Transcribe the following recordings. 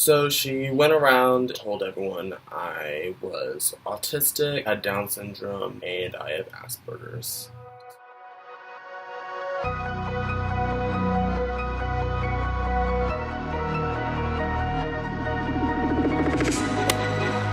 So she went around, told everyone I was autistic, had Down syndrome, and I have Asperger's.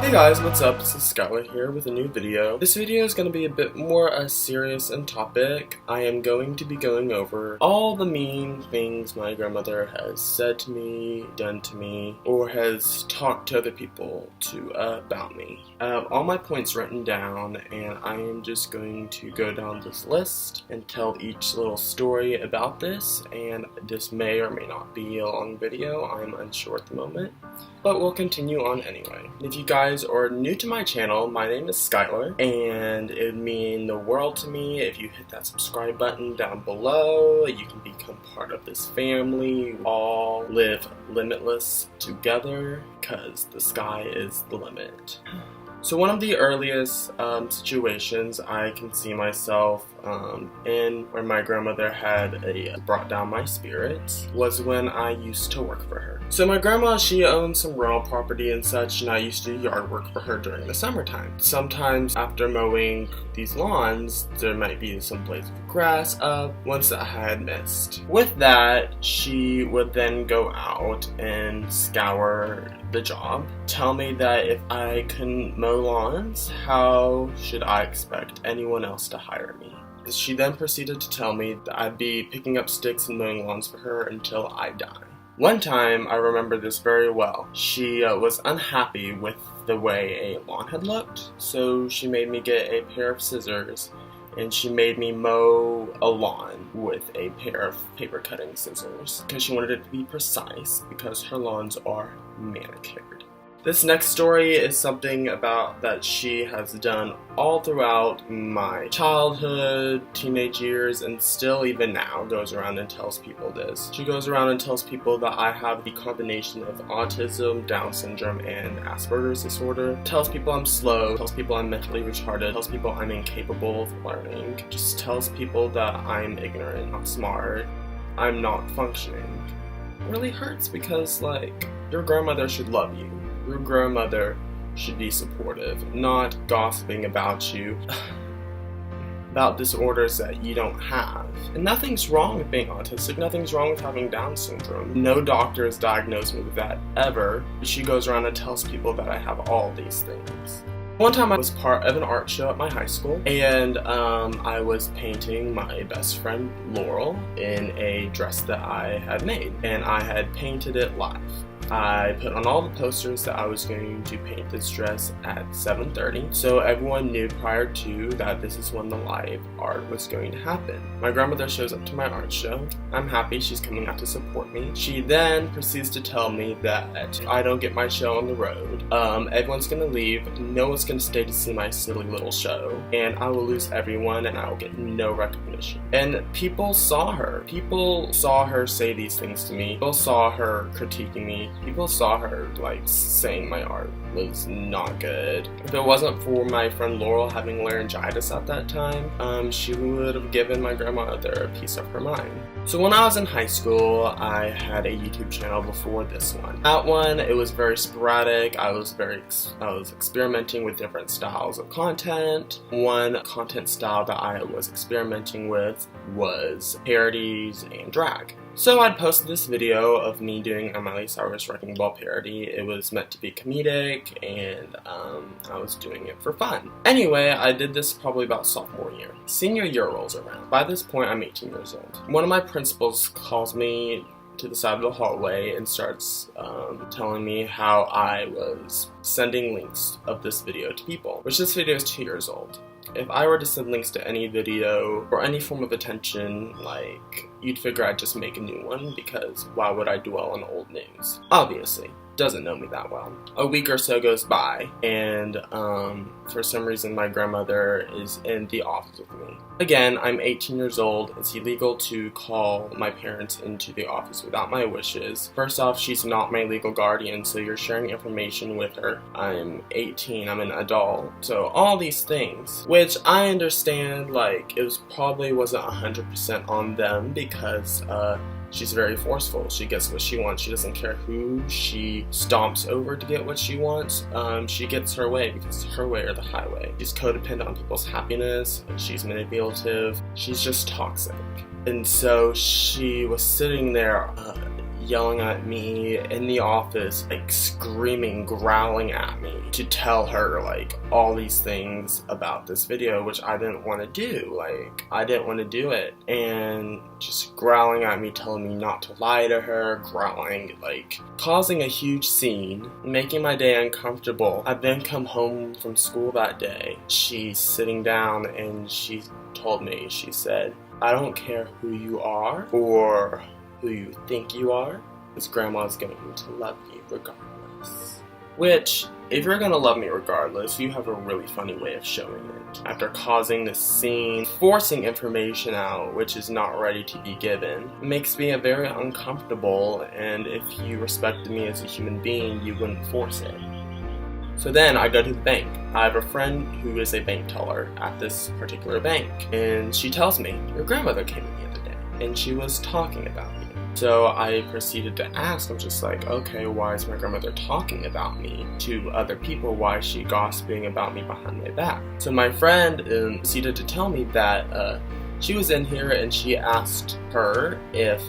Hey guys, what's up? This is Skylar here with a new video. This video is going to be a bit more serious in topic. I am going to be going over all the mean things my grandmother has said to me, done to me, or has talked to other people about me. I have all my points written down, and I am just going to go down this list and tell each little story about this, and this may or may not be a long video. I'm unsure at the moment, but we'll continue on anyway. If you guys are new to my channel, my name is Skylar, and it would mean the world to me if you hit that subscribe button down below. You can become part of this family. We all live limitless together because the sky is the limit. So one of the earliest situations I can see myself in where my grandmother had brought down my spirits was when I used to work for her. So my grandma, she owned some rental property and such, and I used to do yard work for her during the summertime. Sometimes after mowing these lawns, there might be some blades of grass up, ones that I had missed. With that, she would then go out and scour the job, tell me that if I couldn't mow lawns, how should I expect anyone else to hire me? She then proceeded to tell me that I'd be picking up sticks and mowing lawns for her until I die. One time, I remember this very well, she was unhappy with the way a lawn had looked, so she made me get a pair of scissors and she made me mow a lawn with a pair of paper cutting scissors because she wanted it to be precise because her lawns are manicured. This next story is something about that she has done all throughout my childhood, teenage years, and still even now goes around and tells people this. She goes around and tells people that I have the combination of autism, Down syndrome, and Asperger's disorder. Tells people I'm slow, tells people I'm mentally retarded, tells people I'm incapable of learning, just tells people that I'm ignorant, not smart, I'm not functioning. It really hurts because, like, your grandmother should love you. Your grandmother should be supportive, not gossiping about you, about disorders that you don't have. And nothing's wrong with being autistic, nothing's wrong with having Down syndrome. No doctor has diagnosed me with that ever. She goes around and tells people that I have all these things. One time I was part of an art show at my high school, and I was painting my best friend Laurel in a dress that I had made, and I had painted it live. I put on all the posters that I was going to paint this dress at 7:30, so everyone knew prior to that this is when the live art was going to happen. My grandmother shows up to my art show. I'm happy she's coming out to support me. She then proceeds to tell me that if I don't get my show on the road, everyone's going to leave, no one's going to stay to see my silly little show, and I will lose everyone and I will get no recognition. And people saw her. People saw her say these things to me. People saw her critiquing me. People saw her, like, saying my art was not good. If it wasn't for my friend Laurel having laryngitis at that time, she would have given my grandmother a piece of her mind. So when I was in high school, I had a YouTube channel before this one. That one, it was very sporadic. I was experimenting with different styles of content. One content style that I was experimenting with was parodies and drag. So I'd posted this video of me doing a Miley Cyrus Wrecking Ball parody. It was meant to be comedic, and I was doing it for fun. Anyway, I did this probably about sophomore year. Senior year rolls around. By this point, I'm 18 years old. One of my principals calls me to the side of the hallway and starts telling me how I was sending links of this video to people, which this video is 2 years old. If I were to send links to any video or any form of attention, like, you'd figure I'd just make a new one because why would I dwell on old news? Obviously. Doesn't know me that well. A week or so goes by, and for some reason my grandmother is in the office with me. Again, I'm 18 years old. It's illegal to call my parents into the office without my wishes. First off, she's not my legal guardian, so you're sharing information with her. I'm 18, I'm an adult, so all these things, which I understand, like, it probably wasn't 100% on them because She's very forceful. She gets what she wants. She doesn't care who she stomps over to get what she wants. She gets her way because it's her way or the highway. She's codependent on people's happiness. She's manipulative. She's just toxic. And so she was sitting there yelling at me in the office, like screaming, growling at me to tell her like all these things about this video, which I didn't want to do. Like, I didn't want to do it, and just growling at me, telling me not to lie to her, growling, like causing a huge scene, making my day uncomfortable. I then come home from school that day. She's sitting down and she told me, she said, "I don't care who you are or who you think you are, because Grandma's going to love you regardless." Which, if you're going to love me regardless, you have a really funny way of showing it. After causing this scene, forcing information out which is not ready to be given, makes me very uncomfortable, and if you respected me as a human being, you wouldn't force it. So then I go to the bank. I have a friend who is a bank teller at this particular bank, and she tells me, "Your grandmother came in the other day, and she was talking about you." So I proceeded to ask, I'm just like, okay, why is my grandmother talking about me to other people? Why is she gossiping about me behind my back? So my friend proceeded to tell me that she was in here and she asked her if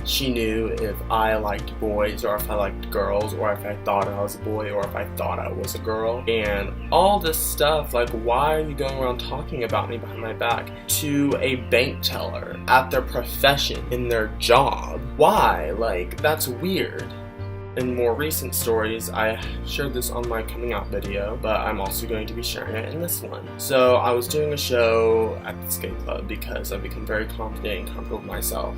she knew if I liked boys or if I liked girls, or if I thought I was a boy or if I thought I was a girl, and all this stuff. Like, why are you going around talking about me behind my back to a bank teller at their profession, in their job? Why? Like, that's weird. In more recent stories, I shared this on my coming out video, but I'm also going to be sharing it in this one. So I was doing a show at the skate club because I've become very confident and comfortable with myself.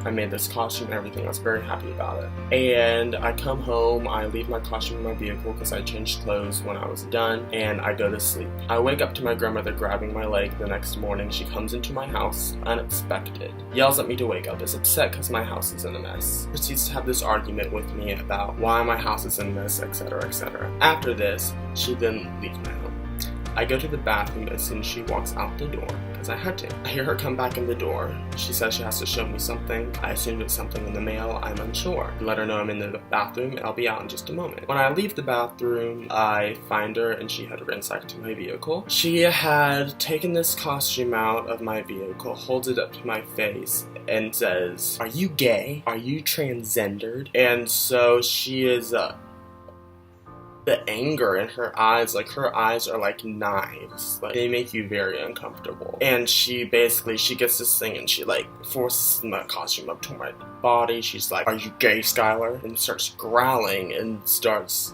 I made this costume and everything. I was very happy about it. And I come home, I leave my costume in my vehicle because I changed clothes when I was done, and I go to sleep. I wake up to my grandmother grabbing my leg the next morning. She comes into my house, unexpected, yells at me to wake up, is upset because my house is in a mess, proceeds to have this argument with me about why my house is in a mess, etc., etc. After this, she then leaves my home. I go to the bathroom as soon as she walks out the door, because I had to. I hear her come back in the door. She says she has to show me something. I assume it's something in the mail. I'm unsure. Let her know I'm in the bathroom and I'll be out in just a moment. When I leave the bathroom, I find her and she had ransacked my vehicle. She had taken this costume out of my vehicle, holds it up to my face, and says, "Are you gay? Are you transgendered?" And so she is the anger in her eyes, like her eyes are like knives, like they make you very uncomfortable. And she gets this thing and she like forces my costume up to my body. She's like, "Are you gay, Skylar?" And starts growling and starts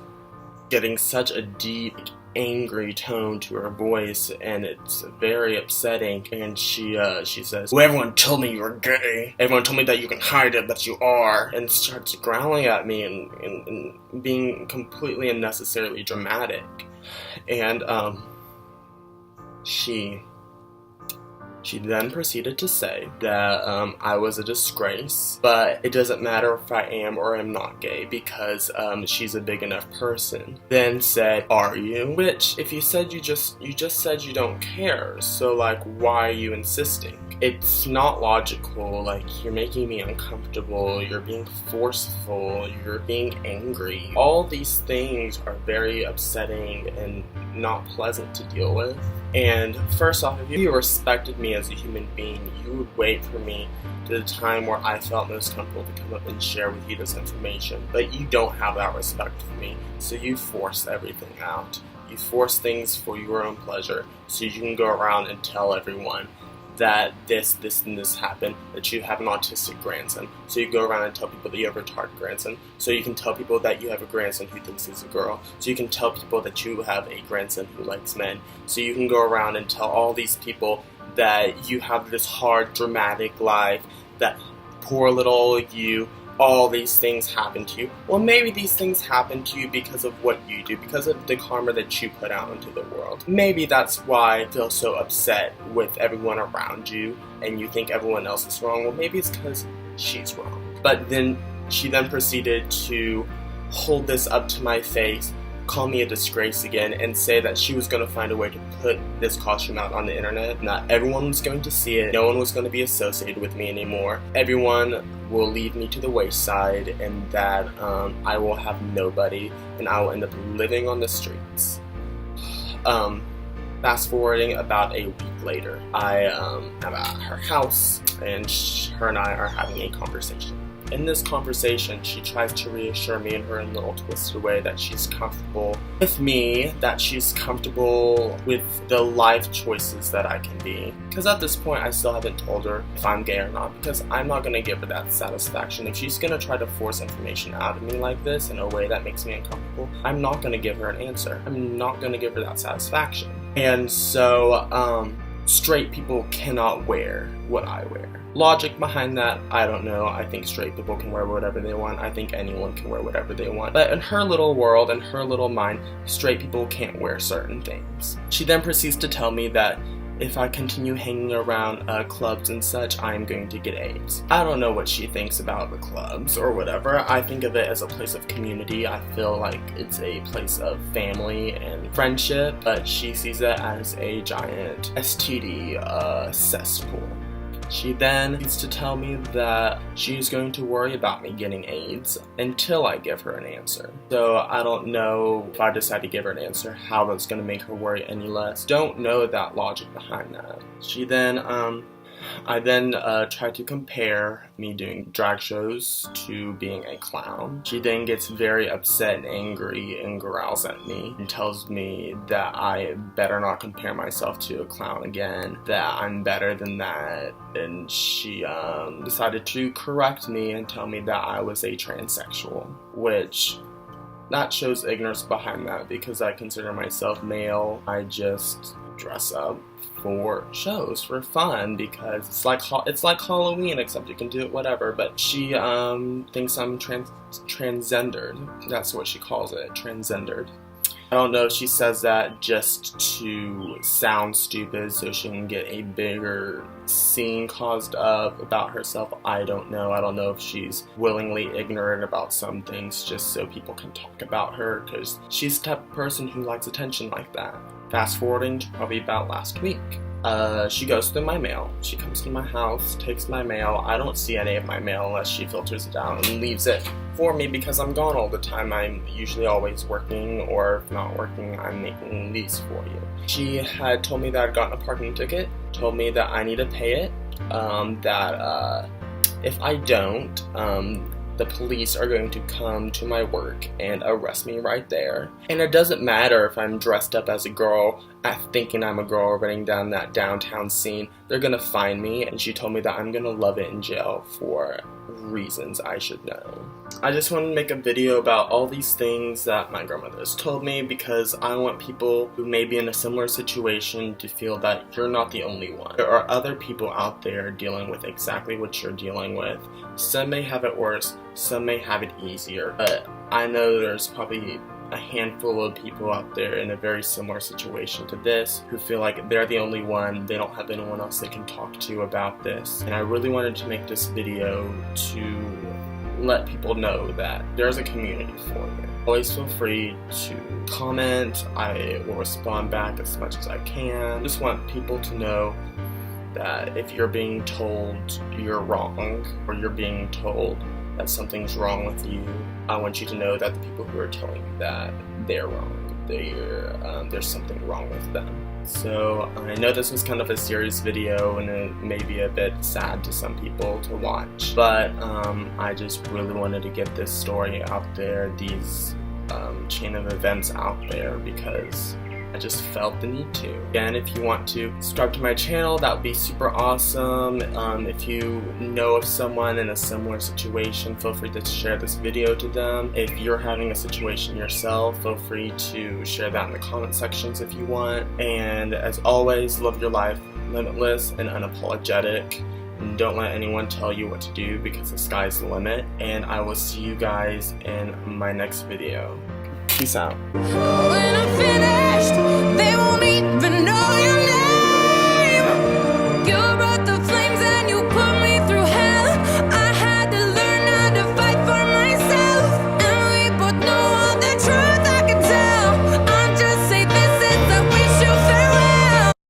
getting such a deep, angry tone to her voice, and it's very upsetting. And she says, "Well, everyone told me you were gay. Everyone told me that you can hide it, but you are." And starts growling at me and being completely unnecessarily dramatic. And she then proceeded to say that I was a disgrace, but it doesn't matter if I am or am not gay because she's a big enough person. Then said, "Are you?" Which, if you said you just said you don't care, so like, why are you insisting? It's not logical. Like, you're making me uncomfortable, you're being forceful, you're being angry. All these things are very upsetting and not pleasant to deal with. And first off, if you respected me as a human being, you would wait for me to the time where I felt most comfortable to come up and share with you this information. But you don't have that respect for me, so you force everything out. You force things for your own pleasure, so you can go around and tell everyone that this, and this happened, that you have an autistic grandson. So you go around and tell people that you have a retarded grandson. So you can tell people that you have a grandson who thinks he's a girl. So you can tell people that you have a grandson who likes men. So you can go around and tell all these people that you have this hard, dramatic life, that poor little you, all these things happen to you. Well, maybe these things happen to you because of what you do, because of the karma that you put out into the world. Maybe that's why you feel so upset with everyone around you and you think everyone else is wrong. Well, maybe it's because she's wrong. But then she then proceeded to hold this up to my face call me a disgrace again and say that she was going to find a way to put this costume out on the internet. Not everyone was going to see it. No one was going to be associated with me anymore. Everyone will leave me to the wayside, and that I will have nobody, and I will end up living on the streets. Fast forwarding about a week later, I am at her house, and her and I are having a conversation. In this conversation, she tries to reassure me in her own little twisted way that she's comfortable with me, that she's comfortable with the life choices that I can be. Because at this point, I still haven't told her if I'm gay or not, because I'm not going to give her that satisfaction. If she's going to try to force information out of me like this in a way that makes me uncomfortable, I'm not going to give her an answer. I'm not going to give her that satisfaction. And so, straight people cannot wear what I wear. Logic behind that, I don't know. I think straight people can wear whatever they want. I think anyone can wear whatever they want. But in her little world, in her little mind, straight people can't wear certain things. She then proceeds to tell me that if I continue hanging around clubs and such, I'm going to get AIDS. I don't know what she thinks about the clubs or whatever. I think of it as a place of community. I feel like it's a place of family and friendship, but she sees it as a giant STD cesspool. She then needs to tell me that she's going to worry about me getting AIDS until I give her an answer. So I don't know if I decide to give her an answer, how that's going to make her worry any less. Don't know that logic behind that. She then, I then try to compare me doing drag shows to being a clown. She then gets very upset and angry and growls at me and tells me that I better not compare myself to a clown again, that I'm better than that, and she decided to correct me and tell me that I was a transsexual, which that shows ignorance behind that because I consider myself male. I just dress up for shows for fun because it's like Halloween, except you can do it whatever. But she thinks I'm transgendered. That's what she calls it, transgendered. I don't know if she says that just to sound stupid so she can get a bigger scene caused up about herself. I don't know. I don't know if she's willingly ignorant about some things just so people can talk about her, because she's the type of person who likes attention like that. Fast forwarding to probably about last week. She goes through my mail. She comes to my house, takes my mail. I don't see any of my mail unless she filters it down and leaves it for me because I'm gone all the time. I'm usually always working, or if not working, I'm making these for you. She had told me that I'd gotten a parking ticket, told me that I need to pay it, that if I don't, the police are going to come to my work and arrest me right there. And it doesn't matter if I'm dressed up as a girl, thinking I'm a girl running down that downtown scene. They're gonna find me, and she told me that I'm gonna love it in jail for reasons I should know. I just wanted to make a video about all these things that my grandmother has told me because I want people who may be in a similar situation to feel that you're not the only one. There are other people out there dealing with exactly what you're dealing with. Some may have it worse, some may have it easier, but I know there's probably a handful of people out there in a very similar situation to this who feel like they're the only one, they don't have anyone else they can talk to about this. And I really wanted to make this video to let people know that there's a community for you. Always feel free to comment. I will respond back as much as I can. Just want people to know that if you're being told you're wrong, or you're being told that something's wrong with you, I want you to know that the people who are telling you that, they're wrong. There's something wrong with them. So I know this was kind of a serious video and it may be a bit sad to some people to watch, but I just really wanted to get this story out there, these chain of events out there, because I just felt the need to. Again, if you want to subscribe to my channel, that would be super awesome. If you know of someone in a similar situation, feel free to share this video to them. If you're having a situation yourself, feel free to share that in the comment sections if you want. And as always, live your life limitless and unapologetic. And don't let anyone tell you what to do, because the sky's the limit. And I will see you guys in my next video. Peace out. When I'm finished, they won't even